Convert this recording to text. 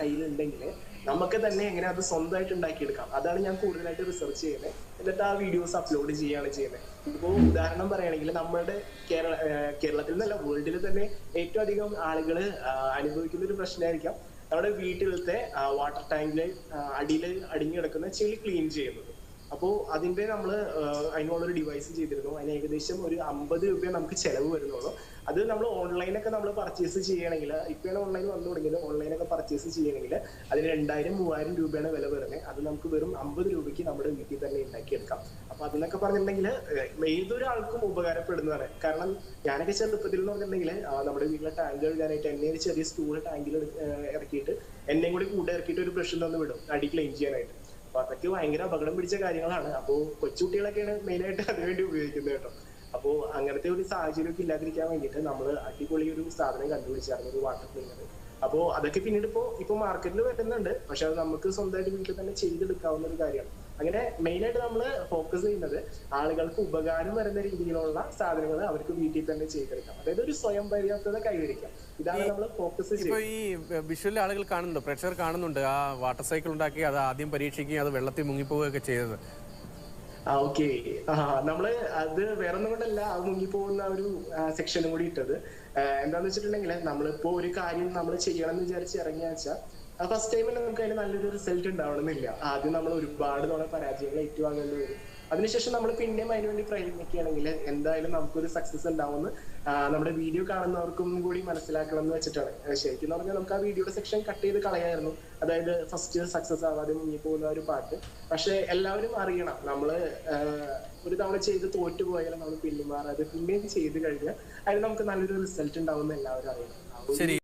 കയ്യിലുണ്ടെങ്കിൽ നമുക്ക് തന്നെ എങ്ങനെ അത് സ്വന്തമായിട്ട് ഉണ്ടാക്കിയെടുക്കാം. അതാണ് ഞാൻ കൂടുതലായിട്ട് റിസർച്ച് ചെയ്യുന്നത്. എന്നിട്ട് ആ വീഡിയോസ് അപ്ലോഡ് ചെയ്യുകയാണ് ചെയ്യുന്നത്. ഇപ്പോൾ ഉദാഹരണം പറയുകയാണെങ്കിൽ നമ്മുടെ കേരളത്തിൽ നിന്നല്ല, വേൾഡിൽ തന്നെ ഏറ്റവും അധികം ആളുകൾ അനുഭവിക്കുന്ന ഒരു പ്രശ്നമായിരിക്കാം നമ്മുടെ വീട്ടിലത്തെ വാട്ടർ ടാങ്കില് അടിയിൽ അടിഞ്ഞു കിടക്കുന്ന ചെളി ക്ലീൻ ചെയ്യുന്നത്. അപ്പോൾ അതിന്റെ നമ്മൾ അതിനുള്ളൊരു ഡിവൈസ് ചെയ്തിരുന്നു. അതിന് ഏകദേശം ഒരു 50 രൂപ നമുക്ക് ചെലവ് വരുന്നുള്ളൂ. അത് നമ്മൾ ഓൺലൈനൊക്കെ നമ്മൾ പർച്ചേസ് ചെയ്യണമെങ്കിൽ, ഇപ്പോഴാണ് ഓൺലൈൻ വന്നു തുടങ്ങിയത്, ഓൺലൈനൊക്കെ പർച്ചേസ് ചെയ്യണമെങ്കിൽ അതിന് 2000-3000 രൂപയാണ് വില വരുന്നത്. അത് നമുക്ക് വെറും 50 രൂപയ്ക്ക് നമ്മുടെ വീട്ടിൽ തന്നെ ഉണ്ടാക്കിയെടുക്കാം. അപ്പൊ അതിനൊക്കെ പറഞ്ഞിട്ടുണ്ടെങ്കിൽ ഏതൊരാൾക്കും ഉപകാരപ്പെടുന്നതാണ്. കാരണം ഞാനൊക്കെ ചെറുപ്പത്തിൽ എന്ന് പറഞ്ഞിട്ടുണ്ടെങ്കിൽ നമ്മുടെ വീട്ടിലെ ടാങ്ക് കഴുകാനായിട്ട് എന്നെ ഒരു ചെറിയ സ്റ്റൂൾ ടാങ്കിൽ ഇറക്കിയിട്ട് എന്നെയും കൂടെ ഇറക്കിയിട്ട് ഒരു ബ്രഷ് തന്നു വിടും അടി ക്ലീൻ ചെയ്യാനായിട്ട്. അപ്പൊ അതൊക്കെ ഭയങ്കര അപകടം പിടിച്ച കാര്യങ്ങളാണ്. അപ്പോ കൊച്ചുകുട്ടികളൊക്കെയാണ് മെയിനായിട്ട് അതിനുവേണ്ടി ഉപയോഗിക്കുന്നത് കേട്ടോ. അപ്പോ അങ്ങനത്തെ ഒരു സാഹചര്യമൊക്കെ ഇല്ലാതിരിക്കാൻ വേണ്ടിയിട്ട് നമ്മൾ അടിപൊളി ഒരു സാധനം കണ്ടുപിടിച്ചായിരുന്നു, ഒരു വാട്ടർ ക്ലീനർ. അപ്പോ അതൊക്കെ പിന്നീട് ഇപ്പൊ മാർക്കറ്റിൽ വരുന്നുണ്ട്. പക്ഷെ അത് നമുക്ക് സ്വന്തമായിട്ട് വീട്ടിൽ തന്നെ ചെയ്തെടുക്കാവുന്ന ഒരു കാര്യമാണ്. അങ്ങനെ മെയിനായിട്ട് നമ്മൾ ഫോക്കസ് ചെയ്യുന്നത് ആളുകൾക്ക് ഉപകാരം വരുന്ന രീതിയിലുള്ള സാധനങ്ങൾ അവർക്ക് വീട്ടിൽ തന്നെ ചെയ്തെടുക്കാം. അതായത് ഒരു സ്വയം പര്യാപ്തത കൈവരിക്കാം. ഇതാണ് നമ്മൾ ഫോക്കസ് ചെയ്യുന്നത്. ഈ വിഷ്വലിൽ ആളുകൾ കാണുന്നുണ്ട്, പ്രേക്ഷകർ കാണുന്നുണ്ട്, ആ വാട്ടർ സൈക്കിൾ ഉണ്ടാക്കി അത് ആദ്യം പരീക്ഷിക്കുകയും അത് വെള്ളത്തിൽ മുങ്ങിപ്പോവുകയൊക്കെ ചെയ്തത്. ഓക്കെ. നമ്മള് അത് വേറെ ഒന്നും കൊണ്ടല്ല, അത് മുങ്ങിപ്പോകുന്ന ഒരു സെക്ഷനും കൂടി ഇട്ടത്. എന്താന്ന് വെച്ചിട്ടുണ്ടെങ്കിൽ നമ്മളിപ്പോ ഒരു കാര്യം നമ്മൾ ചെയ്യണം എന്ന് വിചാരിച്ച് ഇറങ്ങിയ വെച്ചാൽ ഫസ്റ്റ് ടൈമിൽ നമുക്ക് അതിന് നല്ലൊരു റിസൾട്ട് ഉണ്ടാവണമെന്നില്ല. ആദ്യം നമ്മൾ ഒരുപാട് തവണ പരാജയങ്ങൾ ഏറ്റുവാങ്ങേണ്ടി വരും. അതിനുശേഷം നമ്മൾ പിന്നെയും അതിനുവേണ്ടി പ്രയത്നിക്കുകയാണെങ്കിൽ എന്തായാലും നമുക്കൊരു സക്സസ് ഉണ്ടാവുമെന്ന് നമ്മുടെ വീഡിയോ കാണുന്നവർക്കും കൂടി മനസ്സിലാക്കണം എന്ന് വെച്ചിട്ടാണ്. ശരിക്കും പറഞ്ഞാൽ നമുക്ക് ആ വീഡിയോയുടെ സെക്ഷൻ കട്ട് ചെയ്ത് കളയായിരുന്നു. അതായത് ഫസ്റ്റ് സക്സസ് ആവാതെ മുങ്ങിപ്പോകുന്ന ഒരു പാട്ട്. പക്ഷെ എല്ലാവരും അറിയണം, നമ്മള് ഒരു തവണ ചെയ്ത് തോറ്റുപോയാലും നമ്മൾ പിന്മാറാതെ പിന്നെയും ചെയ്ത് കഴിഞ്ഞാൽ അതിന് നമുക്ക് നല്ലൊരു റിസൾട്ട് ഉണ്ടാവുമെന്ന് എല്ലാവരും അറിയണം. ശരി.